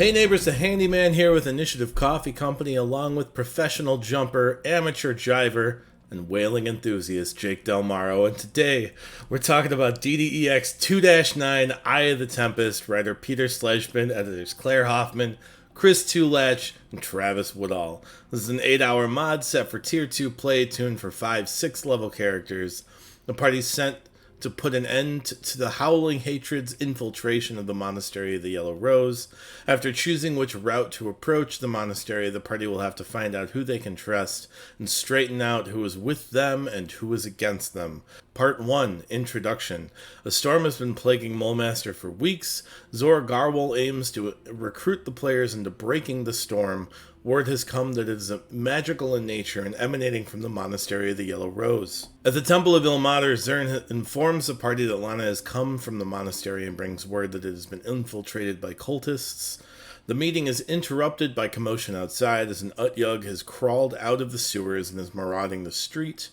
Hey neighbors, the handyman here with Initiative Coffee Company, along with professional jumper, amateur jiver, and whaling enthusiast Jake Delmaro. And today we're talking about DDEX-02-09, Eye of the Tempest, writer Peter Sledgman, editors Claire Hoffman, Chris Tulach, and Travis Woodall. This is an 8-hour mod set for Tier 2 play, tuned for 5 6-level characters. The party's sent to put an end to the Howling hatred's infiltration of the Monastery of the Yellow Rose. After choosing which route to approach the monastery, the party will have to find out who they can trust and straighten out who is with them and who is against them. Part 1, Introduction. A storm has been plaguing Mulemaster for weeks. Zor Garwal aims to recruit the players into breaking the storm. Word has come that it is magical in nature and emanating from the Monastery of the Yellow Rose. At the Temple of Ilmater, Zern informs the party that Lana has come from the monastery and brings word that it has been infiltrated by cultists. The meeting is interrupted by commotion outside as an Utyug has crawled out of the sewers and is marauding the street.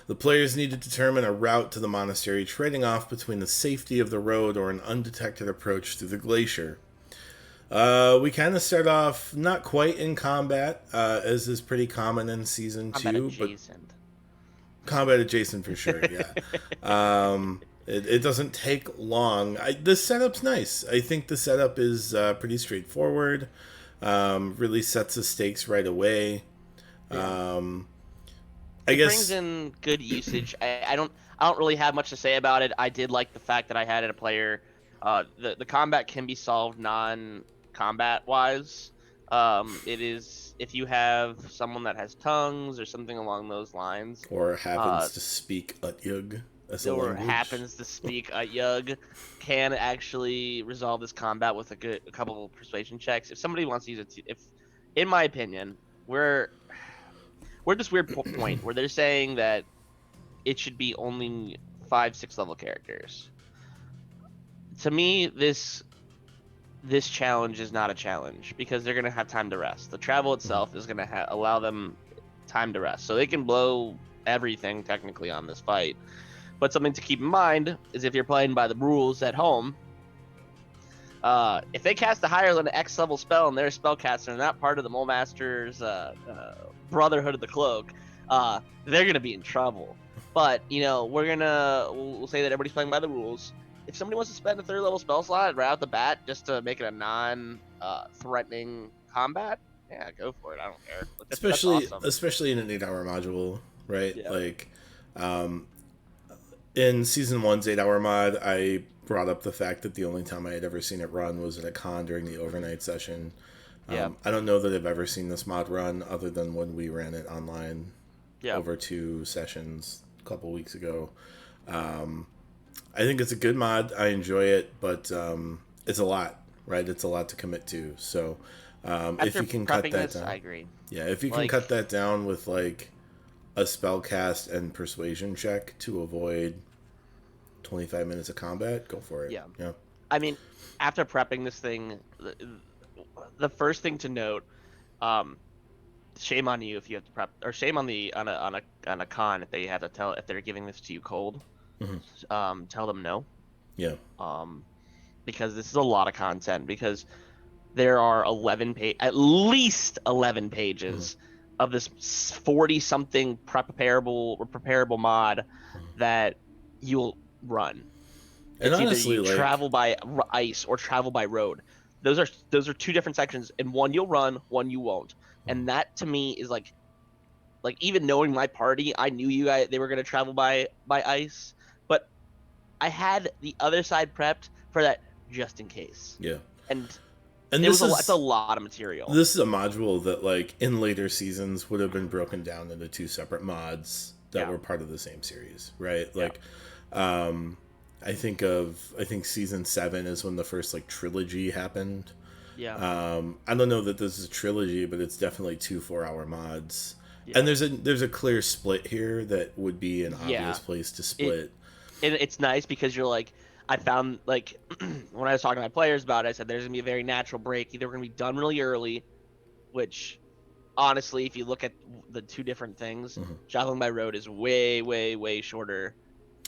The players need to determine a route to the monastery, trading off between the safety of the road or an undetected approach through the glacier. We kind of start off not quite in combat, as is pretty common in Season 2. But combat adjacent for sure, yeah. It doesn't take long. This setup's nice. I think the setup is pretty straightforward. Really sets the stakes right away. Yeah. I guess brings in good usage. I don't really have much to say about it. I did like the fact that I had a player. The combat can be solved non-combat wise. It is if you have someone that has tongues or something along those lines, or happens to speak Utyug as a or language. happens to speak Utyug, can actually resolve this combat with a couple of persuasion checks. If somebody wants to use it, if in my opinion, we're at this weird point where they're saying that it should be only 5 6-level characters. To me, this challenge is not a challenge because they're going to have time to rest. The travel itself is going to allow them time to rest. So they can blow everything technically on this fight. But something to keep in mind is if you're playing by the rules at home, if they cast a higher than an X level spell and they're a spellcaster and not part of the Mole Master's Brotherhood of the Cloak, they're going to be in trouble. But, we'll say that everybody's playing by the rules. If somebody wants to spend a 3rd level spell slot right out the bat just to make it a non-threatening combat, yeah, go for it. I don't care. That's awesome. Especially in an 8-hour module, right? Yeah. Like, in Season 1's 8-hour mod, I brought up the fact that the only time I had ever seen it run was at a con during the overnight session. Yeah. I don't know that I've ever seen this mod run other than when we ran it online over 2 sessions a couple weeks ago. I think it's a good mod. I enjoy it, but it's a lot, right? It's a lot to commit to. So if you can cut that down, I agree. Yeah, if you can cut that down with like a spell cast and persuasion check to avoid 25 minutes of combat, go for it. Yeah. I mean, after prepping this thing, the first thing to note, shame on you if you have to prep, or shame on a con if they have to tell if they're giving this to you cold. Mm-hmm. Tell them no. Yeah. Because this is a lot of content. Because there are at least 11 pages of this 40-something preparable mod that you'll run. And it's honestly, either you travel by ice or travel by road. Those are 2 different sections, and one you'll run, one you won't. And that to me is like even knowing my party, I knew you guys they were gonna travel by ice, but I had the other side prepped for that just in case. Yeah. And it's a lot of material. This is a module that, like, in later seasons would have been broken down into 2 separate mods that were part of the same series, right? Like, I think Season 7 is when the first, like, trilogy happened. Yeah. I don't know that this is a trilogy, but it's definitely 2 4-hour mods. Yeah. And there's a clear split here that would be an obvious place to split. It's nice because you're like, I found, like, when I was talking to my players about it, I said there's going to be a very natural break. Either we're going to be done really early, which, honestly, if you look at the 2 different things, traveling by road is way, way, way shorter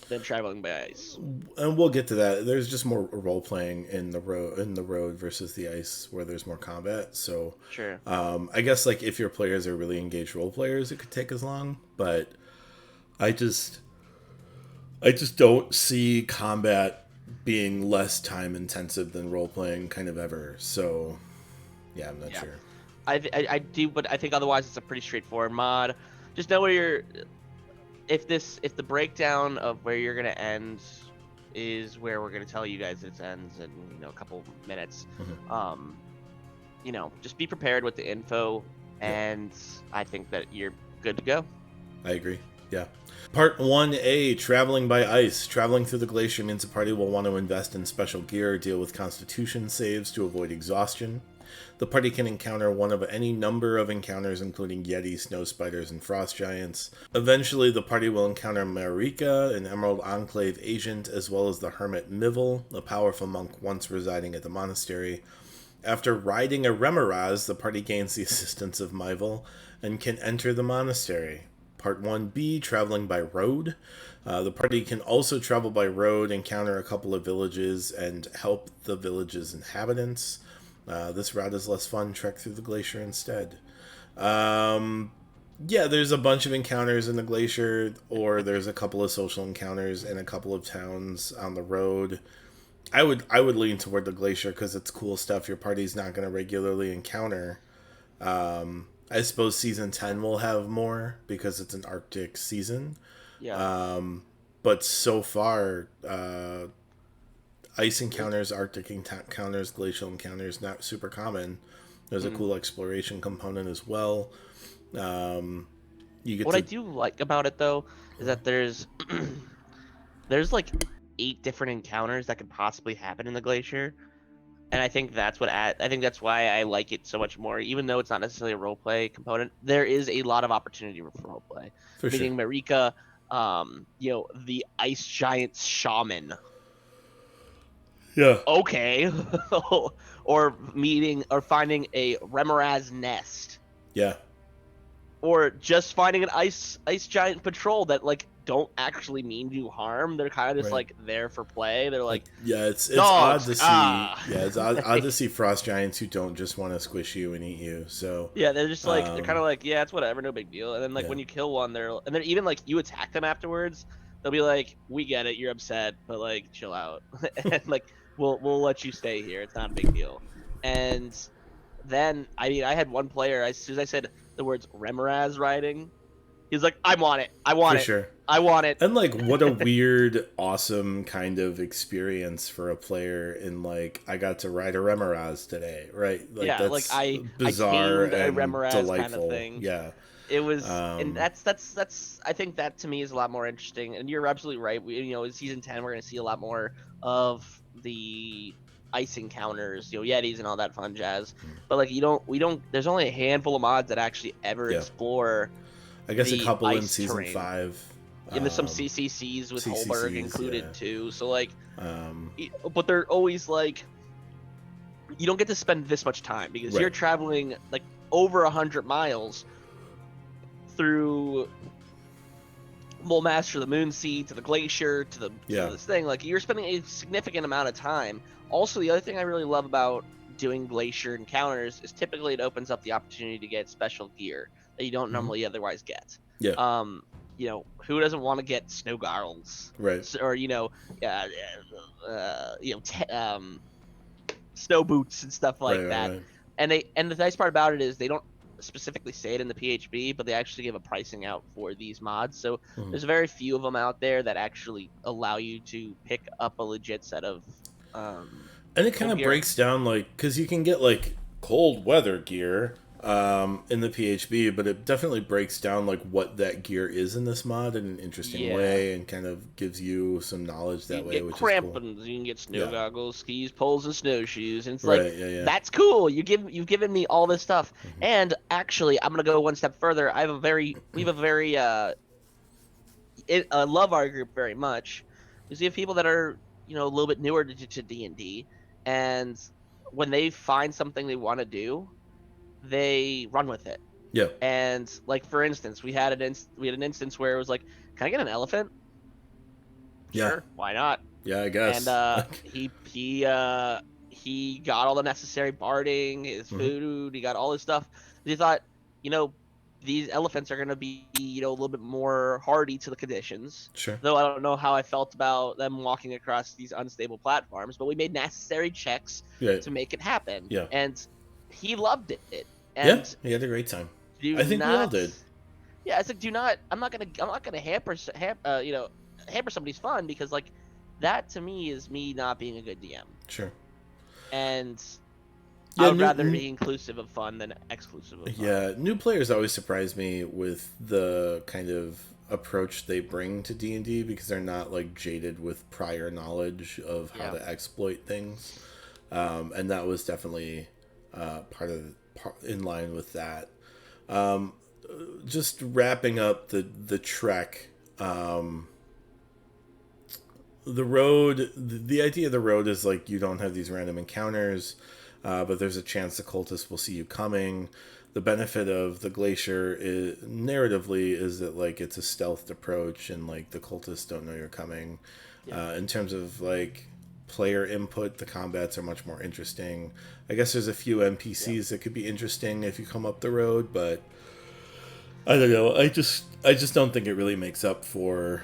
than traveling by ice. And we'll get to that. There's just more role playing in the road versus the ice, where there's more combat. So, Sure. I guess like if your players are really engaged role players, it could take as long. But I just don't see combat being less time intensive than role playing kind of ever. So, yeah, I'm not sure. I do, but I think otherwise it's a pretty straightforward mod. Just know where you're. If the breakdown of where you're gonna end is where we're gonna tell you guys it ends in a couple minutes, just be prepared with the info, and I think that you're good to go. I agree. Yeah. Part 1A, Traveling by Ice. Traveling through the glacier means a party will want to invest in special gear or deal with constitution saves to avoid exhaustion. The party can encounter one of any number of encounters, including Yeti, snow spiders, and frost giants. Eventually, the party will encounter Marika, an Emerald Enclave agent, as well as the Hermit Mivel, a powerful monk once residing at the monastery. After riding a Remoraz, the party gains the assistance of Mivel and can enter the monastery. Part 1B, Traveling by Road. The party can also travel by road, encounter a couple of villages, and help the village's inhabitants. This route is less fun. Trek through the glacier instead. There's a bunch of encounters in the glacier, or there's a couple of social encounters in a couple of towns on the road. I would lean toward the glacier because it's cool stuff your party's not going to regularly encounter. I suppose season 10 will have more because it's an Arctic season. Yeah. But so far, ice encounters, Arctic encounters, glacial encounters, not super common. There's a cool exploration component as well. I do like about it though is that there's like 8 different encounters that could possibly happen in the glacier. And I think that's why I like it so much more. Even though it's not necessarily a roleplay component, there is a lot of opportunity for roleplay. Meaning sure. Marika, the ice giant shaman. Yeah. Okay. Or finding a Remoraz nest. Yeah. Or just finding an ice giant patrol that like don't actually mean you harm. They're kind of just like there for play. They're like it's odd to see it's odd to see frost giants who don't just want to squish you and eat you. So yeah, they're just like they're kind of like it's whatever, no big deal. And then like when you kill one, they're even like you attack them afterwards. They'll be like, we get it, you're upset, but like chill out, and like we'll let you stay here. It's not a big deal. And then I had one player as soon as I said the words Remoraz riding. He's like, I want it. I want it. Sure. I want it. And like, what a weird, awesome kind of experience for a player. In like, I got to ride a Remoraz today, right? Like, yeah, that's like I bizarre and a Remoraz delightful kind of thing. Yeah, it was, and that's. I think that to me is a lot more interesting. And you're absolutely right. In season 10, we're gonna see a lot more of the ice encounters, Yetis and all that fun jazz. But like, we don't. There's only a handful of mods that actually ever explore. I guess a couple in season terrain. 5. And there's some CCCs with Holberg included too. So like, but they're always like, you don't get to spend this much time because you're traveling like over 100 miles through Mulmaster, the Moon Sea, to the glacier, to this thing. Like you're spending a significant amount of time. Also, the other thing I really love about doing glacier encounters is typically it opens up the opportunity to get special gear that you don't normally otherwise get. Yeah. Who doesn't want to get snow goggles? Right. Or snow boots and stuff like that. Right. And the nice part about it is they don't specifically say it in the PHB, but they actually give a pricing out for these mods. So there's very few of them out there that actually allow you to pick up a legit set of. And it kind of breaks down like because you can get like cold weather gear in the PHB, but it definitely breaks down like what that gear is in this mod in an interesting way, and kind of gives you some knowledge that way. Which crampons, is cool. You can get snow goggles, skis, poles, and snowshoes, and it's that's cool. You've given me all this stuff, and actually, I'm gonna go one step further. I love our group very much because we have people that are a little bit newer to D&D, and when they find something they want to do, they run with it. Yeah. And like for instance, we had an instance where it was like, "Can I get an elephant?" Yeah. sure, why not? Yeah, I And guess. he got all the necessary barding, his Mhm. food, he got all his stuff. He thought, these elephants are gonna be, a little bit more hardy to the conditions. Sure. Though I don't know how I felt about them walking across these unstable platforms, but we made necessary checks Yeah. to make it happen, Yeah. and he loved it. Yeah. And He had a great time. do I think we all not, did. yeah, it's like do not. I'm not gonna hamper somebody's fun, because like that to me is me not being a good DM, Sure. and I Yeah. would rather be inclusive of fun than exclusive of fun. Yeah. New players always surprise me with the kind of approach they bring to D&D because they're not like jaded with prior knowledge of how Yeah. to exploit things, and that was definitely in line with that. Um, just wrapping up the trek. The road, the idea of the road is like you don't have these random encounters, but there's a chance the cultists will see you coming. The benefit of the glacier is, narratively, is that like it's a stealthed approach and like the cultists don't know you're coming. Yeah. In terms of like player input, the combats are much more interesting. I guess there's a few NPCs that could be interesting if you come up the road, but I don't know. I just don't think it really makes up for,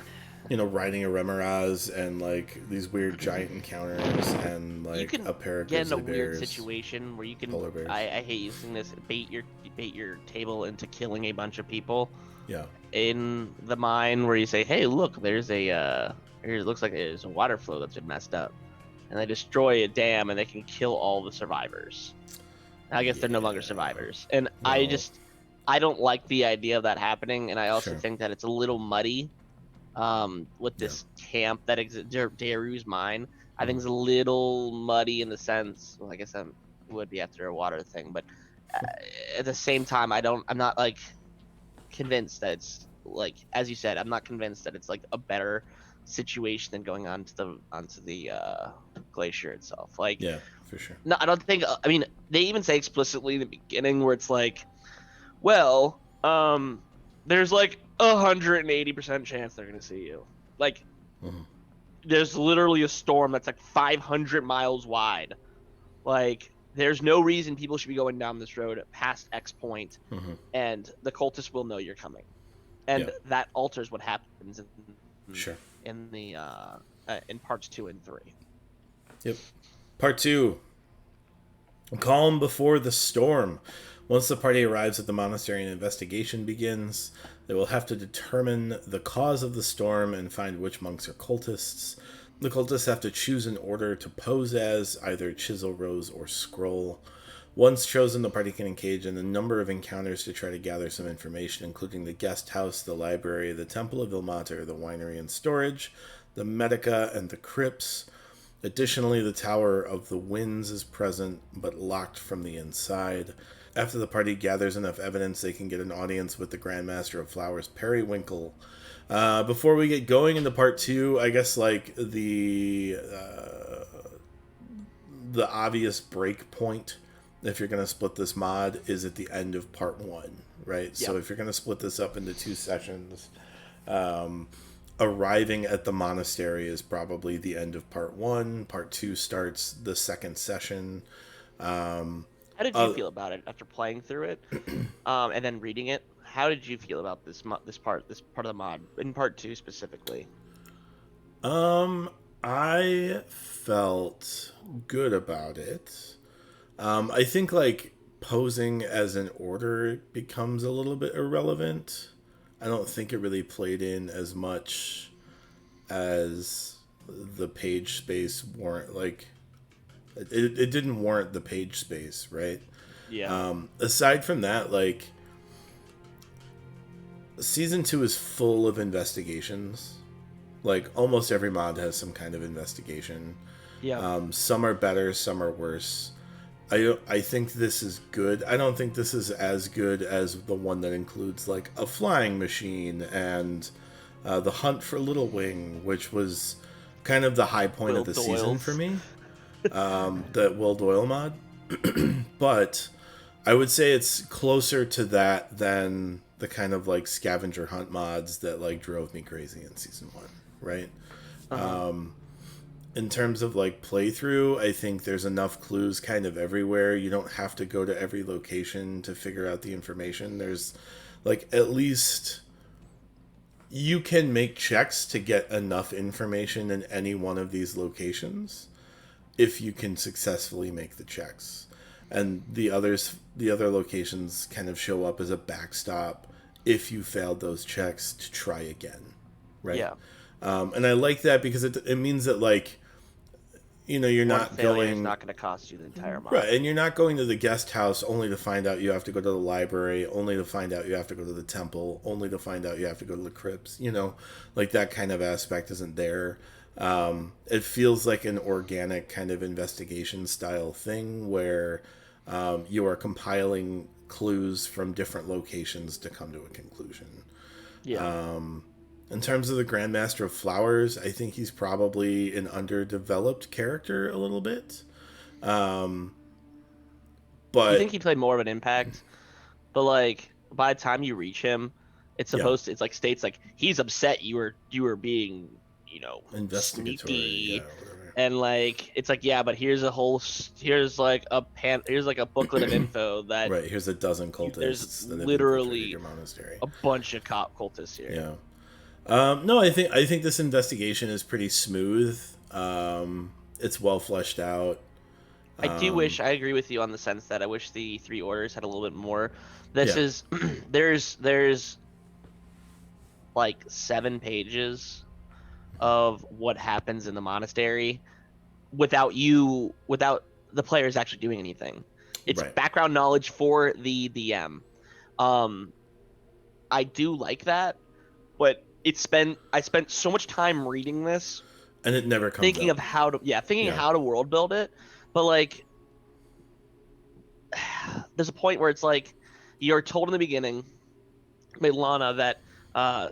riding a Remoraz and like these weird giant encounters and You like can a pair of get in a grizzly weird bears. situation where you can. Polar bears. I hate using this. Bait your table into killing a bunch of people Yeah. in the mine, where you say, "Hey, look, there's here it looks like there's a water flow that's been messed up," and they destroy a dam and they can kill all the survivors. I guess they're no longer survivors, and No. I don't like the idea of that happening, and I also Sure. think that it's a little muddy. With this camp that exists, Daru's mine, I think it's a little muddy in the sense. Well, I guess that would be after a water thing, but at the same time, I'm not like convinced that it's like, as you said, I'm not convinced that it's like a better situation than going onto the glacier itself. Like, Yeah, for sure. no, I don't think. I mean, they even say explicitly in the beginning where it's like, well, there's like 180% chance they're gonna see you. Like, Mhm. there's literally a storm that's like 500 miles wide. Like, there's no reason people should be going down this road past X point, Mhm. and the cultists will know you're coming, and Yeah. that alters what happens Sure. in the in parts 2 and 3. Yep. Part 2. Calm before the storm. Once the party arrives at the monastery, an investigation begins. They will have to determine the cause of the storm and find which monks are cultists. The cultists have to choose an order to pose as, either Chisel, Rose, or Scroll. Once chosen, the party can engage in a number of encounters to try to gather some information, including the guest house, the library, the Temple of Ilmater, the winery and storage, the Medica, and the crypts. Additionally, the Tower of the Winds is present, but locked from the inside. After the party gathers enough evidence, they can get an audience with the Grand Master of Flowers, Periwinkle. Before we get going into part 2, I guess like the obvious break point, if you're going to split this mod, is at the end of part 1, right? Yeah. So if you're going to split this up into 2 sessions, arriving at the monastery is probably the end of part 1. Part 2 starts the second session. How did you feel about it after playing through it, and then reading it? How did you feel about this part of the mod in part 2 specifically? I felt good about it. I think like posing as an order becomes a little bit irrelevant. I don't think it really played in as much as the page space warrant. Like, it didn't warrant the page space, right? Yeah. Aside from that, like, season 2 is full of investigations. Like, almost every mod has some kind of investigation. Yeah. Some are better, some are worse. I think this is good. I don't think this is as good as the one that includes like a flying machine and the hunt for Little Wing, which was kind of the high point Will of the Doyle's. season for me. The Will Doyle mod. But I would say it's closer to that than the kind of like scavenger hunt mods that like drove me crazy in season 1, right? In terms of like playthrough, I think there's enough clues kind of everywhere. You don't have to go to every location to figure out the information. There's like at least you can make checks to get enough information in any one of these locations if you can successfully make the checks. And the other locations kind of show up as a backstop if you failed those checks to try again, right? Yeah. And I like that because it means that like, you know, you're One not failure is going not going to cost you the entire mod. right, and you're not going to the guest house only to find out you have to go to the library, only to find out you have to go to the temple, only to find out you have to go to the crypts. You know, like that kind of aspect isn't there. It feels like an organic kind of investigation style thing where you are compiling clues from different locations to come to a conclusion. Yeah. In terms of the Grandmaster of Flowers, I think he's probably an underdeveloped character a little bit. But I think he played more of an impact, but like by the time you reach him, it's supposed to, it's like states like he's upset you were being, you know, investigatory, sneaky, whatever. and like it's like yeah, but here's like a booklet of info that Right, here's a dozen cultists there's that have literally infiltrated your monastery. a bunch of cultists here. Yeah. No, I think this investigation is pretty smooth. It's well fleshed out. I do wish I agree with you on the sense that I wish the three orders had a little bit more. This Yeah. is there's like 7 pages of what happens in the monastery without the players actually doing anything. It's Right. background knowledge for the DM. I do like that, but I spent so much time reading this And it never comes thinking up. of how to Yeah. how to world build it, but like there's a point where it's like you're told in the beginning by Lana that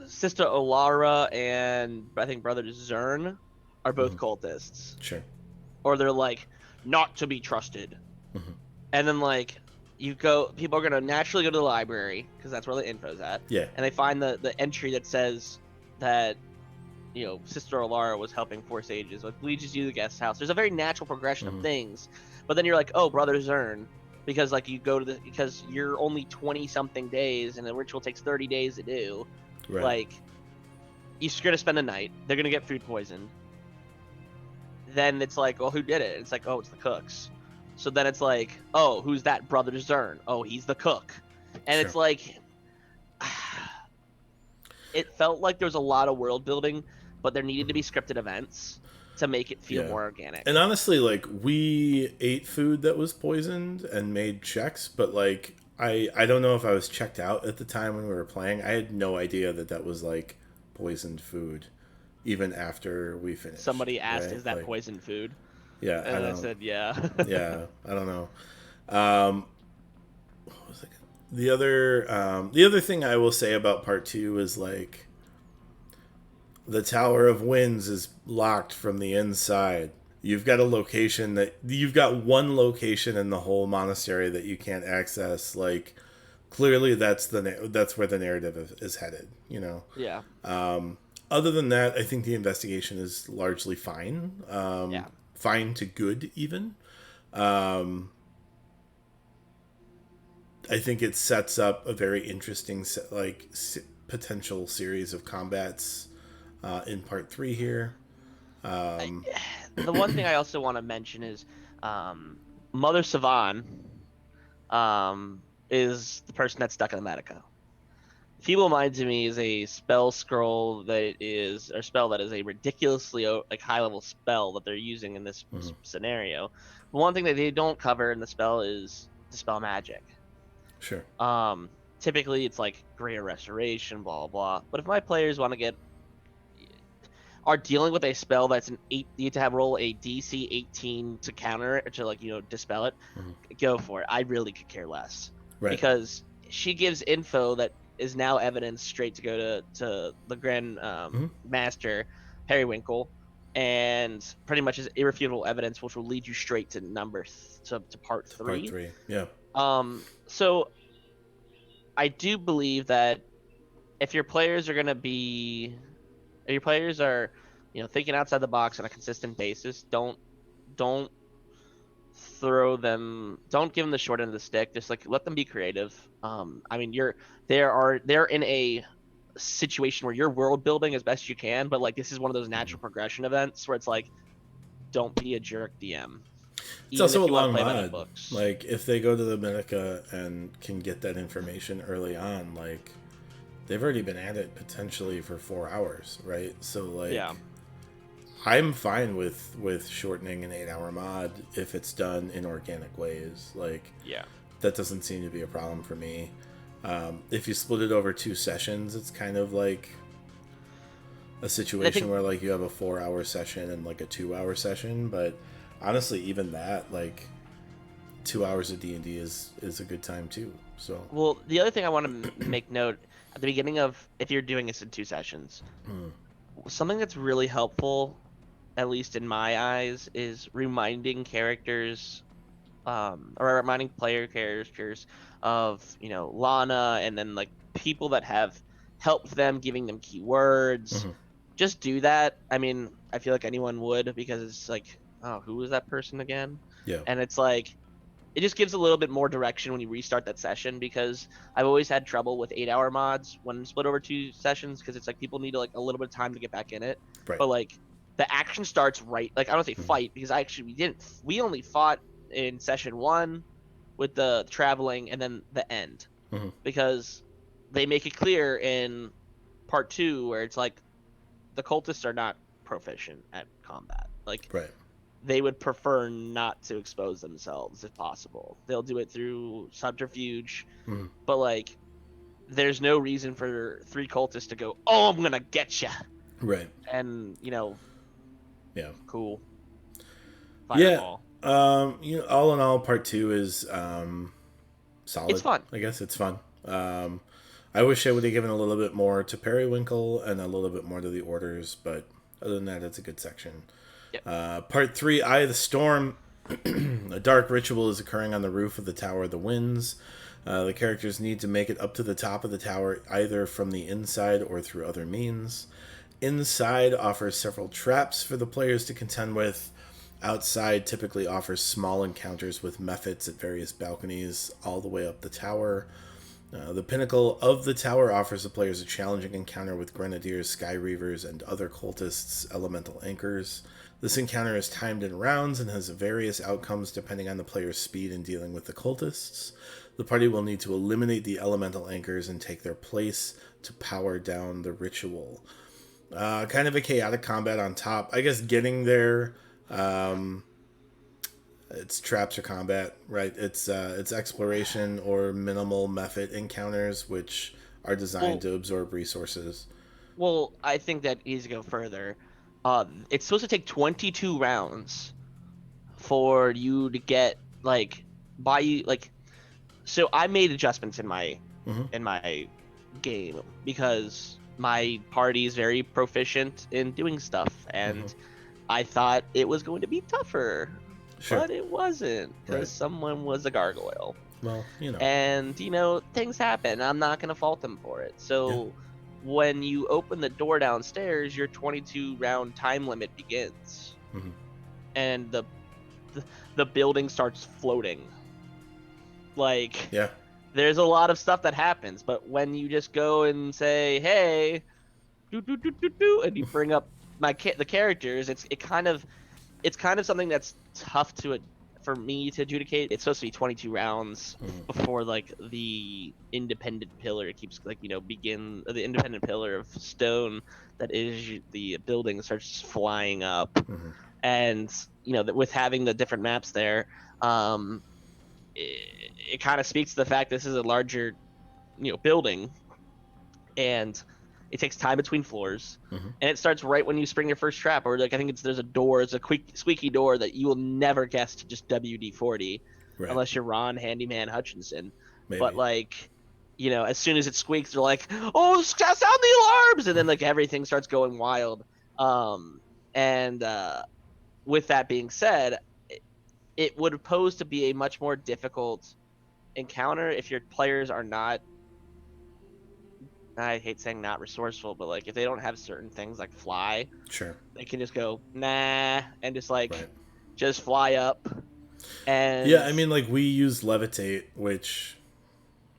Sister Olara and I think Brother Zern are both cultists, Sure. or they're like not to be trusted. And then like people are gonna naturally go to the library because that's where the info's at. Yeah. And they find the entry that says that, you know, Sister Olara was helping 4 sages, which leads you to the guest house. There's a very natural progression of things, but then you're like, oh, Brother Zern, because like you go to because you're only 20 something days and the ritual takes 30 days to do. Right. Like you're gonna spend a night, they're gonna get food poisoned. Then it's like, well, who did it? It's like, oh, it's the cooks. So then it's like, oh, who's that? Brother Zern. Oh, he's the cook. And Sure. it's like, it felt like there was a lot of world building, but there needed to be scripted events to make it feel more organic. And honestly, like, we ate food that was poisoned and made checks, but like I don't know if I was checked out at the time when we were playing. I had no idea that was like poisoned food even after we finished. Somebody asked, right? is that like, poisoned food? Yeah, And I said, yeah. yeah, I don't know. What was it? The other thing I will say about part 2 is like the Tower of Winds is locked from the inside. You've got one location in the whole monastery that you can't access. Like clearly that's where the narrative is headed, you know. Yeah. Other than that, I think the investigation is largely fine. Fine to good, even. I think it sets up a very interesting potential series of combats in part 3 here. The one thing I also want to mention is Mother Savan is the person that's stuck in the Medica. Feeble Mind to me is a spell that is a ridiculously high level spell that they're using in this scenario. But one thing that they don't cover in the spell is Dispel Magic. Sure. Typically it's like Greater Restoration, blah blah. But if my players are dealing with a spell that's an 8, you need to roll a DC 18 to counter it, to dispel it, go for it. I really could care less. Right. Because she gives info that is now evidence straight to go to the Grand Master Periwinkle, and pretty much is irrefutable evidence, which will lead you straight to to part 3. Part 3, yeah. So I do believe that if your players are thinking outside the box on a consistent basis. Don't don't give them the short end of the stick. Just like let them be creative. I mean, they're in a situation where you're world building as best you can, but like this is one of those natural progression events where it's like, don't be a jerk DM. It's Even also if a you want to long play by the mod. books. Like, if they go to the Pinnacle and can get that information early on, like, they've already been at it potentially for 4 hours, right? So, like, Yeah. I'm fine with shortening an 8-hour mod if it's done in organic ways. Like, Yeah. that doesn't seem to be a problem for me. If you split it over 2 sessions, it's kind of like a situation where, like, you have a 4-hour session and, like, a 2-hour session, but honestly, even that, like, 2 hours of D&D is a good time too. So, well, the other thing I want to make note at the beginning of, if you're doing this in 2 sessions, something that's really helpful, at least in my eyes, is reminding characters, or reminding player characters of, Lana, and then like people that have helped them, giving them keywords. Just do that. I mean, I feel like anyone would, because it's like, oh, who was that person again? yeah. And it's like, it just gives a little bit more direction when you restart that session, because I've always had trouble with 8-hour mods when split over 2 sessions, because it's like people need like a little bit of time to get back in it. Right. But like the action starts right, like I don't say fight, because we only fought in session 1 with the traveling and then the end, because they make it clear in part 2 where it's like the cultists are not proficient at combat. Like, Right. they would prefer not to expose themselves if possible. They'll do it through subterfuge, but like, there's no reason for 3 cultists to go, "Oh, I'm gonna get you." Right. And Yeah. cool. Fireball. Yeah. All in all, part 2 is solid. It's fun. I guess it's fun. I wish I would have given a little bit more to Periwinkle and a little bit more to the Orders, but other than that, it's a good section. Yep. Part 3, Eye of the Storm. A dark ritual is occurring on the roof of the Tower of the Winds. The characters need to make it up to the top of the tower, either from the inside or through other means. Inside offers several traps for the players to contend with. Outside typically offers small encounters with mephits at various balconies all the way up the tower. The pinnacle of the tower offers the players a challenging encounter with grenadiers, sky reavers, and other cultists' elemental anchors. This encounter is timed in rounds and has various outcomes depending on the player's speed in dealing with the cultists. The party will need to eliminate the elemental anchors and take their place to power down the ritual. Kind of a chaotic combat on top. I guess getting there, it's traps or combat, right? It's exploration or minimal mephit encounters, which are designed to absorb resources. Well, I think that needs to go further. It's supposed to take 22 rounds for you to get so I made adjustments in my game, because my party is very proficient in doing stuff, and I thought it was going to be tougher. Sure. But it wasn't, because someone was a gargoyle. Well, And, things happen. I'm not going to fault them for it. So when you open the door downstairs, your 22-round time limit begins. And the building starts floating. Like, there's a lot of stuff that happens. But when you just go and say, hey, and you bring up the characters, it's kind of something that's tough for me to adjudicate. It's supposed to be 22 rounds before like the independent pillar keeps the independent pillar of stone that is the building starts flying up. And with having the different maps there, it kind of speaks to the fact this is a larger building, and it takes time between floors, and it starts right when you spring your first trap, or like I think there's a door, it's a squeaky door that you will never guess to just WD-40 unless you're Ron Handyman Hutchinson. Maybe. But like, as soon as it squeaks, they're like, "Oh, sound the alarms!" And then like everything starts going wild. And with that being said, it would pose to be a much more difficult encounter if your players are not I hate saying not resourceful, but like if they don't have certain things like fly, Sure. they can just go nah and just like Right. just fly up Yeah, and I mean, like, we use levitate, which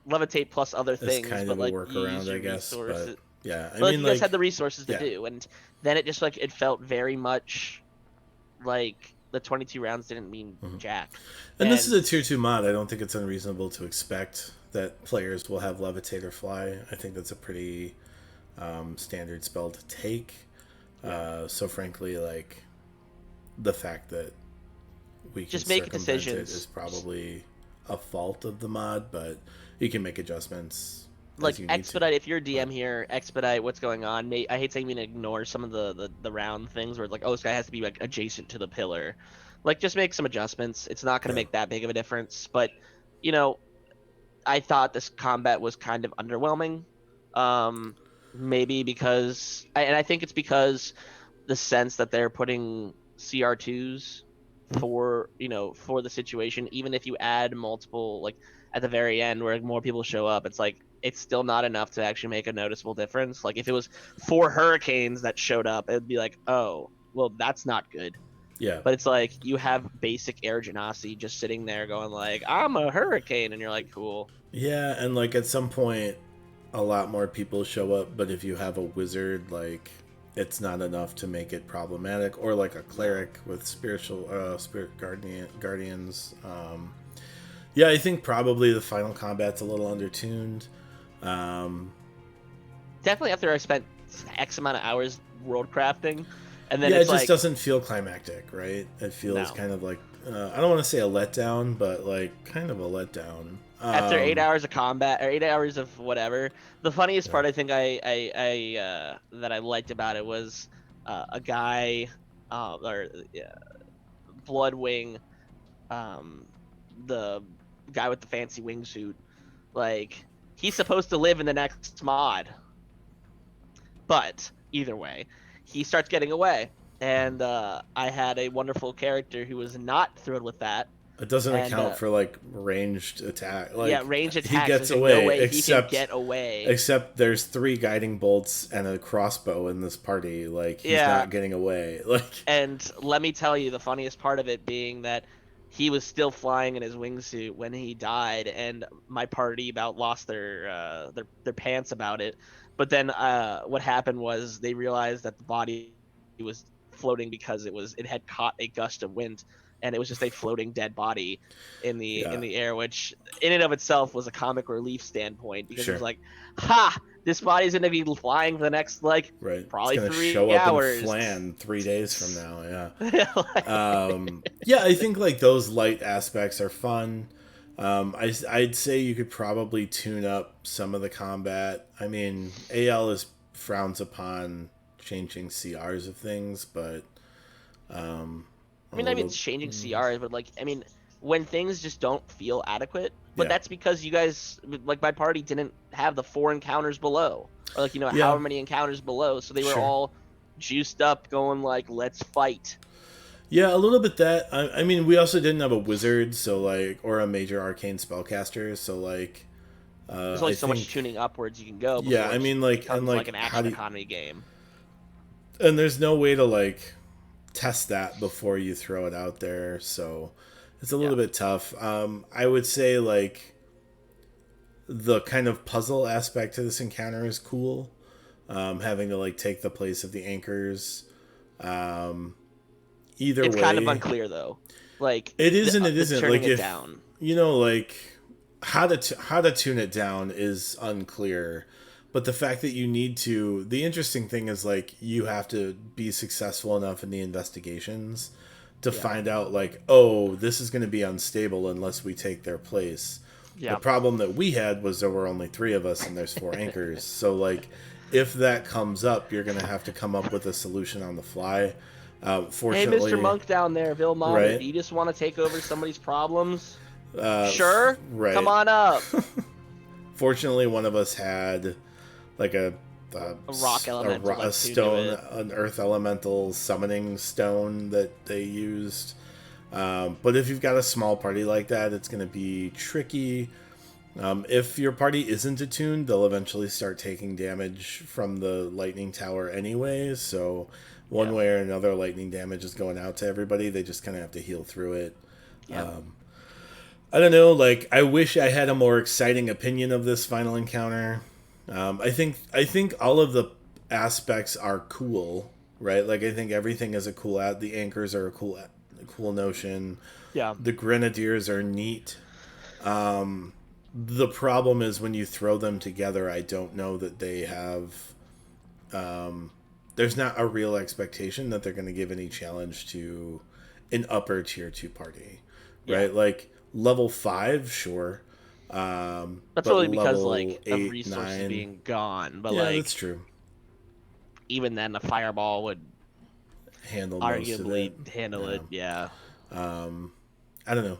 levitate plus other is things, kind but of a like you use workaround, I your guess. But resources. yeah, I But like mean, you guys had the like, resources to yeah, do, and then it just like it felt very much like the 22 rounds didn't mean hmm. jack. And this is And a tier 2 mod. I don't think it's unreasonable to expect that players will have levitate or fly. I think that's a pretty standard spell to take. yeah, So frankly, like, the fact that we can just make circumvent it is decisions. probably a fault of the mod, but you can make adjustments as Like you need to. expedite, if you're a But DM here, expedite what's going on. I hate saying we ignore some of the round things where it's like, oh, this guy has to be like adjacent to the pillar. Like just make some adjustments. It's not going to yeah, make that big of a difference, but you know, I thought this combat was kind of underwhelming. Um, maybe because, and I think it's because the sense that they're putting CR2s for for the situation. Even if you add multiple, like at the very end where more people show up, it's like it's still not enough to actually make a noticeable difference. Like if it was 4 hurricanes that showed up, it'd be like, oh, well, that's not good. yeah, But it's like you have basic air genasi just sitting there going like, I'm a hurricane, and you're like, cool. yeah. And like at some point, a lot more people show up. But if you have a wizard, like, it's not enough to make it problematic. Or like a No. cleric with spirit guardians. Yeah, I think probably the final combat's a little undertuned. Um, Definitely after I spent X amount of hours world crafting, and then Yeah, it it's just like, doesn't feel climactic, right? It feels no. kind of like I don't want to say a letdown, but like kind of a letdown. After 8 hours of combat or 8 hours of whatever, the funniest Yeah. part I think I that I liked about it was a guy or Bloodwing, um, the guy with the fancy wingsuit, like he's supposed to live in the next mod, but either way, he starts getting away, and I had a wonderful character who was not thrilled with that, It doesn't and account for like ranged attack. yeah, Like range he attacks. gets There's no away, way he can get away. except there's 3 guiding bolts and a crossbow in this party. Like he's Yeah, not getting away. Like and let me tell you, the funniest part of it being that he was still flying in his wingsuit when he died, and my party about lost their pants about it. But then what happened was they realized that the body was floating because it had caught a gust of wind, and it was just a floating dead body in yeah, the air, which in and of itself was a comic relief standpoint because it was sure, like, ha, this body's gonna be flying for the next like right. It's probably gonna show three up in hours. Flan 3 days from now. Yeah. Like, Yeah, I think like those light aspects are fun. I'd say you could probably tune up some of the combat. I mean, AL is frowns upon changing CRs of things, but I a mean, little. it's changing CRs, but like, I mean, when things just don't feel adequate, but Yeah, that's because you guys, like, my party didn't have the 4 encounters below, or like, yeah, however many encounters below, so they were sure. all juiced up, going like, let's fight. Yeah, a little bit that. I mean, we also didn't have a wizard, so like, or a major arcane spellcaster, so like, There's only I so much think. tuning upwards you can go Yeah, before I it mean, like, and becomes like like, an how action do you, economy game. and there's no way to like test that before you throw it out there, so it's a Yeah, little bit tough. I would say like the kind of puzzle aspect to this encounter is cool. Having to like take the place of the anchors. Um, Either it's kind of way, unclear though, like it is and it the isn't. turning Like it if down. like how to tune it down is unclear. But the fact that you need to, the interesting thing is like you have to be successful enough in the investigations to Yeah, find out like, oh, this is going to be unstable unless we take their place. The yeah. problem that we had was there were only 3 of us and there's 4 anchors. So like, if that comes up, you're going to have to come up with a solution on the fly. Hey, Mr. Fortunately, Monk down there, Vilmani, do right, you just want to take over somebody's problems? Sure, come right. on up. Fortunately, one of us had like A rock elemental a that's tuned to stone, it. an earth elemental summoning stone that they used. But if you've got a small party like that, it's going to be tricky. If your party isn't attuned, they'll eventually start taking damage from the lightning tower anyways. So one way or another, lightning damage is going out to everybody. They just kind of have to heal through it. Yeah. I don't know. Like, I wish I had a more exciting opinion of this final encounter. I think all of the aspects are cool, right? Like, I think everything is a cool ad. The anchors are a cool notion. Yeah. The grenadiers are neat. The problem is when you throw them together, I don't know that they have. There's not a real expectation that they're going to give any challenge to an upper tier 2 party, right? Like level 5, sure. That's really because like 8, of resources 9, being gone, but like that's true. Even then, a fireball would arguably handle it. Yeah. I don't know.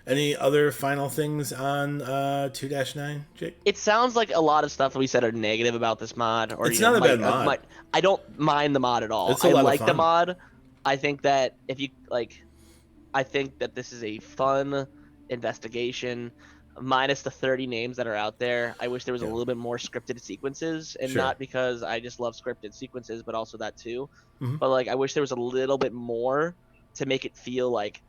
Any other final things on 2-9, Jake? It sounds like a lot of stuff we said are negative about this mod. Or it's not a bad mod. I don't mind the mod at all. It's a lot of fun. The mod. I think that if you like, I think that this is a fun investigation. Minus the 30 names that are out there. I wish there was a little bit more scripted sequences, and not because I just love scripted sequences, but also that too. Mm-hmm. But like, I wish there was a little bit more to make it feel like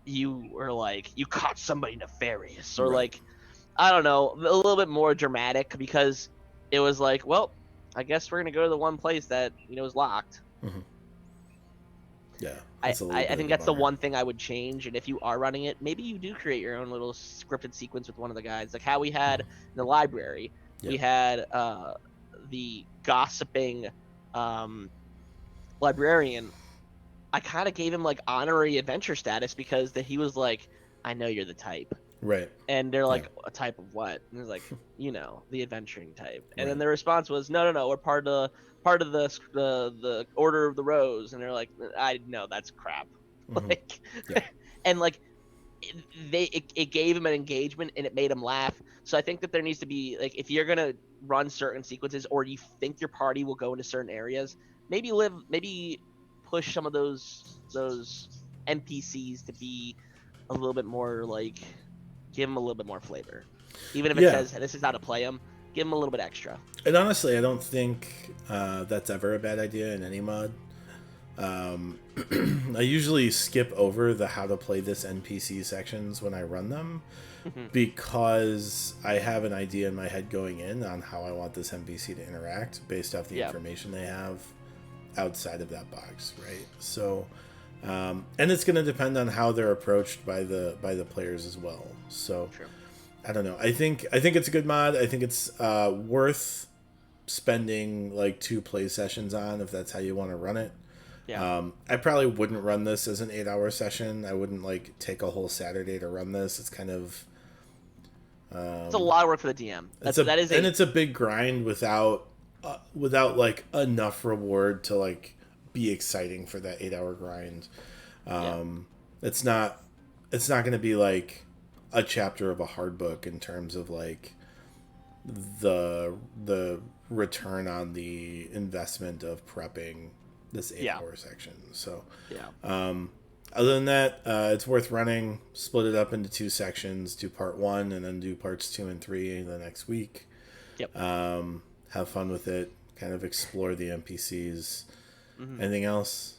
you were like you caught somebody nefarious, or like, I don't know, a little bit more dramatic, because it was like, well, I guess we're gonna go to the one place that is locked. Mm-hmm. Yeah, I think that's the one thing I would change. And if you are running it, maybe you do create your own little scripted sequence with one of the guys, like how we had in the library. We had the gossiping librarian. I kind of gave him like honorary adventure status because he was like, I know you're the type. Right. And they're like, a type of what? And he's like, the adventuring type. And then the response was, no, we're part of the Order of the Rose. And they're like, I know that's crap. Mm-hmm. Like, and like, it gave him an engagement and it made him laugh. So I think that there needs to be, like, if you're gonna run certain sequences, or you think your party will go into certain areas, maybe push some of those NPCs to be a little bit more, like, give them a little bit more flavor. Even if it says this is how to play them, give them a little bit extra. And honestly, I don't think that's ever a bad idea in any mod. I usually skip over the how to play this NPC sections when I run them, because I have an idea in my head going in on how I want this NPC to interact based off the information they have outside of that box, right? So, and it's going to depend on how they're approached by the players as well. So, I don't know. I think it's a good mod. I think it's worth spending like 2 play sessions on if that's how you want to run it. I probably wouldn't run this as an 8-hour session. I wouldn't like take a whole Saturday to run this. It's kind of it's a lot of work for the DM. It's a big grind without like enough reward to like be exciting for that 8-hour grind. It's not going to be like a chapter of a hard book in terms of like the return on the investment of prepping this 8-hour section. So other than that, it's worth running. Split it up into 2 sections, do part 1 and then do parts 2 and 3 the next week. Have fun with it, kind of explore the NPCs. Anything else?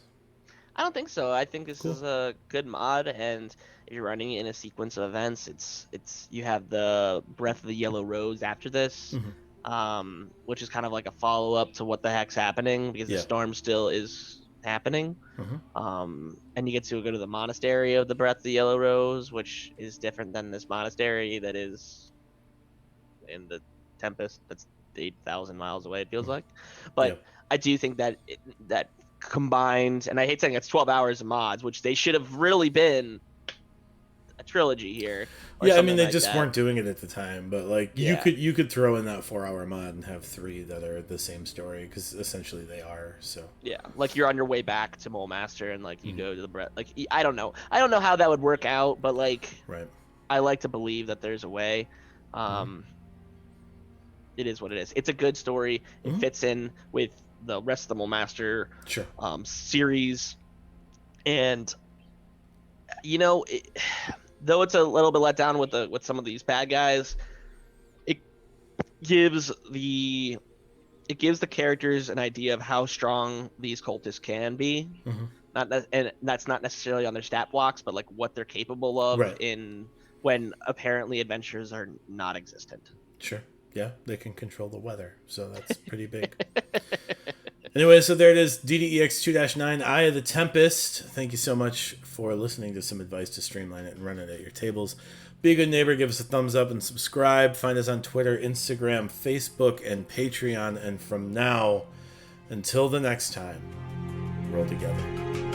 I don't think so. I think this is a good mod, and if you're running it in a sequence of events, it's you have the Breath of the Yellow Rose after this, which is kind of like a follow-up to what the heck's happening, because the storm still is happening. And you get to go to the monastery of the Breath of the Yellow Rose, which is different than this monastery that is in the Tempest. That's 8,000 miles away, it feels like. But I do think that that combined, and I hate saying it's 12 hours of mods, which they should have really been a trilogy here. I mean, they just weren't doing it at the time, but like you could throw in that 4-hour mod and have 3 that are the same story, because essentially they are. So like you're on your way back to Mole Master, and like you go to the Breath. Like, I don't know how that would work out, but like I like to believe that there's a way. It is what it is. It's a good story. It fits in with the rest of the Mole Master series, and though it's a little bit let down with some of these bad guys, it gives the characters an idea of how strong these cultists can be. Mm-hmm. And that's not necessarily on their stat blocks, but like what they're capable of Right. in when apparently adventures are not existent. Sure. Yeah, they can control the weather, so that's pretty big. Anyway, so there it is, DDEX-02-09, Eye of the Tempest. Thank you so much for listening to some advice to streamline it and run it at your tables. Be a good neighbor, give us a thumbs up and subscribe. Find us on Twitter, Instagram, Facebook, and Patreon. And from now until the next time, roll together.